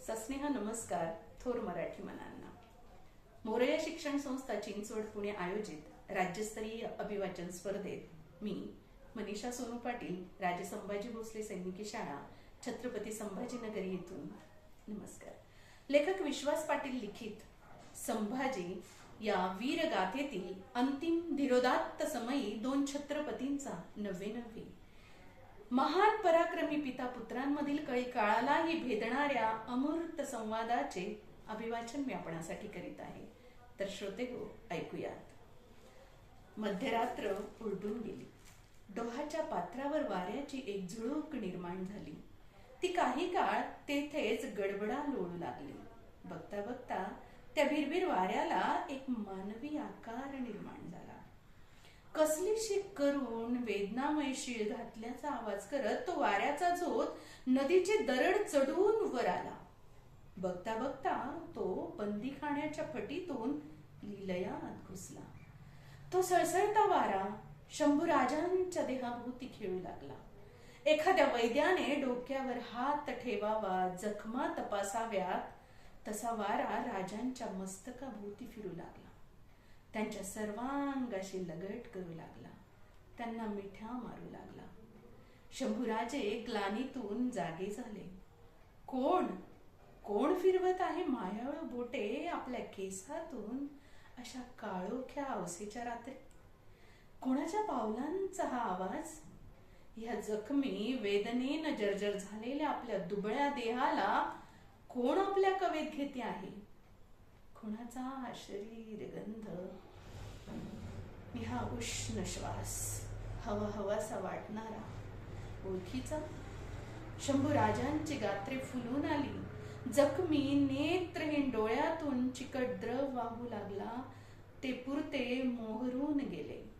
सस्नेह नमस्कार थोर मराठी मनांना. मोरया शिक्षण संस्था चिंचवड पुणे आयोजित राज्यस्तरीय अभिवाचन स्पर्धेत मी मनीषा सोनू पाटील, राजे संभाजी भोसले सैनिकी शाळा, छत्रपती संभाजीनगर येथून नमस्कार. लेखक विश्वास पाटील लिखित संभाजी या वीर गाथेतील अंतिम धीरोदात्त समयी दोन छत्रपतींचा नव्वे महान पराक्रमी पिता पुत्रांमधील कळी काळालाही भेदणाऱ्या अमूर्त संवादाचे अभिवाचन मी आपणासाठी करीत आहे. तर श्रोते हो, ऐकूयात. मध्यरात्र उलटून गेली. डोहाच्या पात्रावर वाऱ्याची एक झुळूक निर्माण झाली. ती काही काळ तेथेच गडबडा लोळू लागली. बघता बघता त्या भिरभिर वाऱ्याला एक मानवी आकार निर्माण झाला. कसलीशी करून वेदनामय शीळ घातल्याचा आवाज करत तो वाऱ्याचा झोत नदीची दरड चढून वर आला. बघता बघता तो बंदीखान्याच्या फटीतून लीलयात घुसला. तो सळसळता वारा शंभूराजांच्या देहाभोवती खेळू लागला. एखाद्या वैद्याने डोक्यावर हात ठेवावा, जखमा तपासाव्यात, तसा वारा राजांच्या मस्तकाभोवती फिरू लागला. त्यांच्या सर्वांगाशी लगट करू लागला. त्यांना मिठ्या मारू लागला. शंभूराजे ग्लानीतून जागे झाले. कोण कोण फिरवत आहे मायाळू बोटे आपल्या केसातून अशा काळोख्या अवसेच्या रात्री? कोणाच्या पावलांचा हा आवाज? या जखमी वेदनेनं जर्जर झालेल्या आपल्या दुबळ्या देहाला कोण आपल्या कवेत घेते आहे? कोणाचा शरीर गंध? हा उष्ण श्वास हवा हवासा वाटणारा ओळखीचा? शंभूराजांची गात्रे फुलून आली. जखमी नेत्रहीन डोळ्यातून चिकट द्रव वाहू लागला. ते पुरते मोहरून गेले.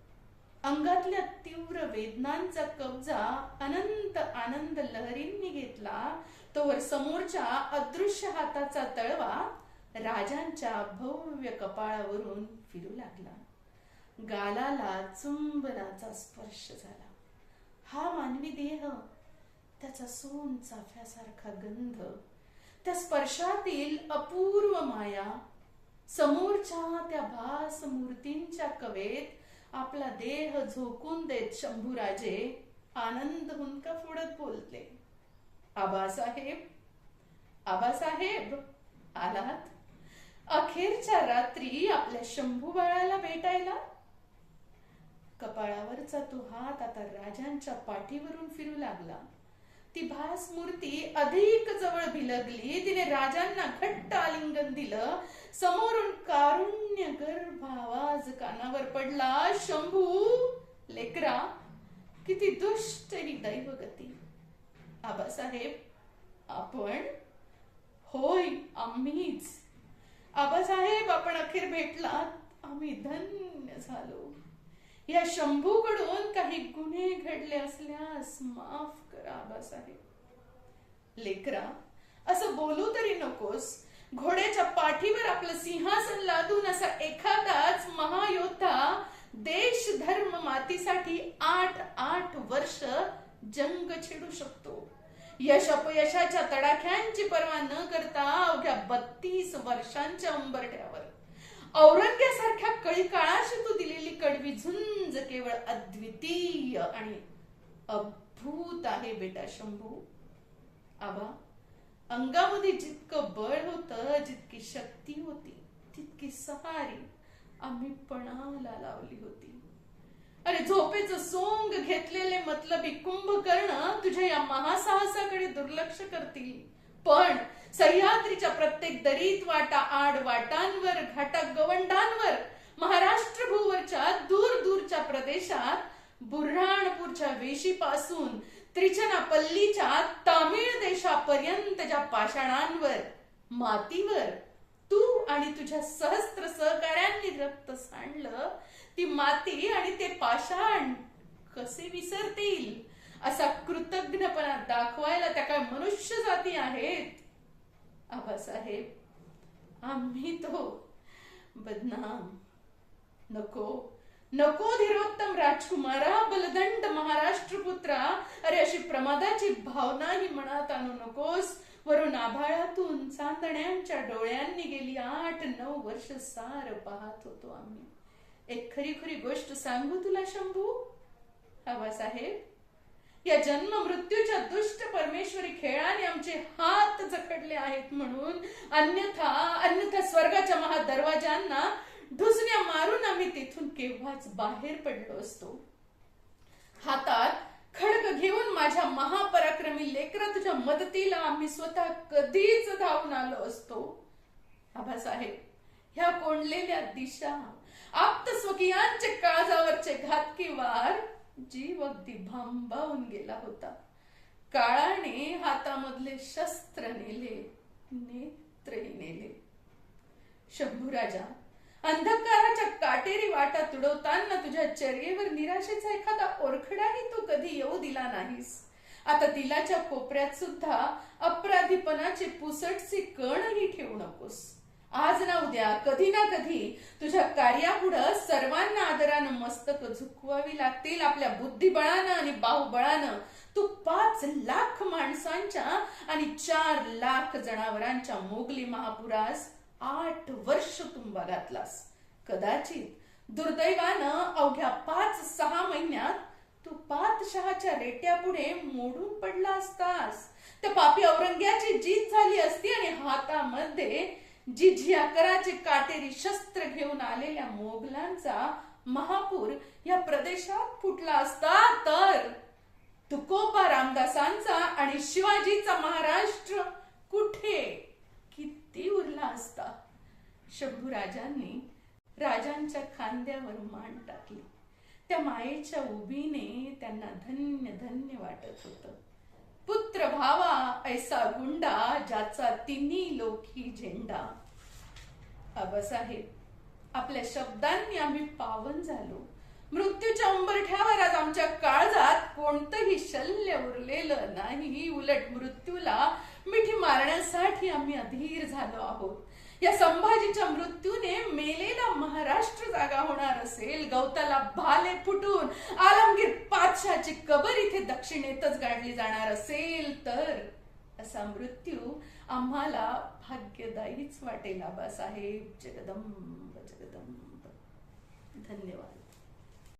अंगातल्या तीव्र वेदनांचा कब्जा अनंत आनंद लहरींनी घेतला. तोवर समोरच्या अदृश्य हाताचा तळवा राजांच्या भव्य कपाळावरून फिरू लागला. गालाला चुंबनाचा स्पर्श झाला. हा मानवी देह, त्याचा सोन चाफ्यासारखा गंध, त्या स्पर्शातील अपूर्व माया, समोरच्या त्या भास मूर्तींच्या कवेत आपला देह झोकून देत शंभूराजे आनंद हुंदका फोडत बोलले, आबासाहेब, आबासाहेब, आलात? अखेरच्या रात्री आपल्या शंभू बाळाला भेटायला? कपाळावरचा तो हात आता राजांच्या पाठीवरून फिरू लागला. ती भास मूर्ती अधिक जवळ भिलगली. तिने राजांना घट्ट आलिंगन दिलं. समोरून कारुण्य गर्भ आवाज कानावर पडला, शंभू, लेकरा, किती दुष्ट ही दैवगती. आबासाहेब, आपण? होय, आम्हीच. आबासाहेब, आपण अखेर भेटलात. आम्ही धन्य झालो. या शंभूकडून काही गुन्हे घडले असल्यास माफ करा आबासाहेब. लेकरा, असं बोलू तरी नकोस. घोड्याच्या पाठीवर आपलं सिंहासन लादून असा एखादाच महायोद्धा देश धर्म मातीसाठी 8 वर्ष जंग छेडू शकतो. यश अपयशाच्या तडाख्यांची पर्वा न करता अवघ्या 32 वर्षांच्या उंबरठ्यावर औरंग्यासारख्या कळी काळाशी तू दिलेली कडवी झुंज केवळ अद्वितीय आणि अद्भुत आहे बेटा शंभू. आबा, अंगामध्ये जितकं बळ होतं, जितकी शक्ती होती, तितकी सहारी आम्ही पणाला लावली होती. अरे, झोपेचं सोंग घेतलेले मतलबी कुंभकर्ण तुझ्या या महासाहसाकडे दुर्लक्ष करतील. पण सह्याद्रीच्या प्रत्येक दरीत वाटा, आड वाटांवर, घाटा गवंडांवर, महाराष्ट्र भूवरच्या दूर दूरच्या प्रदेशात, बुऱ्हाणपूरच्या वेशीपासून त्रिचनापल्लीच्या तामिळ देशापर्यंत ज्या पाषाणांवर, मातीवर तू आणि तुझ्या सहस्त्र सहकाऱ्यांनी रक्त सांडलं, ती माती आणि ते पाषाण कसे विसरतील? असा कृतज्ञपणा दाखवायला त्या काय मनुष्य जाती आहेत? आबासाहेब, आम्ही तो बदनाम. नको नको धीरोत्तम राजकुमारा, बलदंड महाराष्ट्रपुत्रा. अरे, अशी प्रमादाची भावना ही मनात आणू नकोस. वरून आभाळातून चांदण्यांच्या डोळ्यांनी गेली 8-9 वर्ष सार पाहत होतो आम्ही. एक खरी खरी गोष्ट सांगू तुला शंभू आबासाहेब, या जन्म मृत्यूच्या दुष्ट परमेश्वरी खेळाने आमचे हात जखडले आहेत म्हणून अन्यथा स्वर्गाच्या महादरवाजांना ढुसण्या मारून आम्ही तिथून केव्हाच बाहेर पडलो असतो. हातात खड्ग घेऊन माझ्या महापराक्रमी लेकरा तुझ्या मदतीला आम्ही स्वतः कधीच धावून आलो असतो. आबासाहेब, ह्या कोंडलेल्या दिशा, आप्त स्वकीयांचे काळजावरचे घातकी वार, जीव अगदी भांबावून गेला होता. काळाने हातामधले शस्त्र नेले, नेत्रही नेले. शंभूराजा, अंधकाराच्या काटेरी वाटा तुडवताना तुझ्या चर्येवर निराशेचा एखादा ओरखडाही तू कधी येऊ दिला नाहीस. आता दिलाच्या कोपऱ्यात सुद्धा अपराधीपणाची पुसटसी कणही ठेवू नकोस. आज ना उद्या कधी ना कधी तुझ्या कार्यापुढं सर्वांना आदरानं मस्तक झुकवावी लागतील. आपल्या बुद्धिबळानं आणि बाहुबळानं तू 5 लाख माणसांच्या आणि 4 लाख जनावरांच्या मोगली महापुरास 8 वर्ष तुंबा घातलास. कदाचित दुर्दैवानं अवघ्या 5-6 महिन्यात तू पातशहाच्या रेट्यापुढे मोडून पडला असतास. त्या पापी औरंग्याची जीत झाली असती आणि हातामध्ये जिझियाकराचे काटेरी शस्त्र घेऊन आलेल्या मोगलांचा महापूर या प्रदेशात फुटला असता, तर तुकोबा रामदासांचा आणि शिवाजीचा महाराष्ट्र कुठे किती उरला असता. शंभूराजांनी राजांच्या खांद्यावर मान टाकली. त्या मायेच्या उभीने त्यांना धन्य धन्य वाटत होतं. पुत्र भावा ऐसा गुंडा, ज्याचा तिन्ही लोकी झेंडा. आबासाहेब, आपल्या शब्दांनी आम्ही पावन झालो. मृत्यूच्या उंबरठ्यावर आज आमच्या काळजात कोणतंही शल्य उरलेलं नाही. उलट मृत्यूला मिठी मारण्यासाठी आम्ही अधीर झालो आहोत. या संभाजीच्या मृत्यूने मेलेला महाराष्ट्र जागा होणार असेल, गवताला भाले फुटून आलमगीर पातशाची कबर इथे दक्षिणेतच गाडली जाणार असेल, तर असा मृत्यू आम्हाला भाग्यदायीच वाटेल. आबासाहेब, जगदंब जगदंब. धन्यवाद.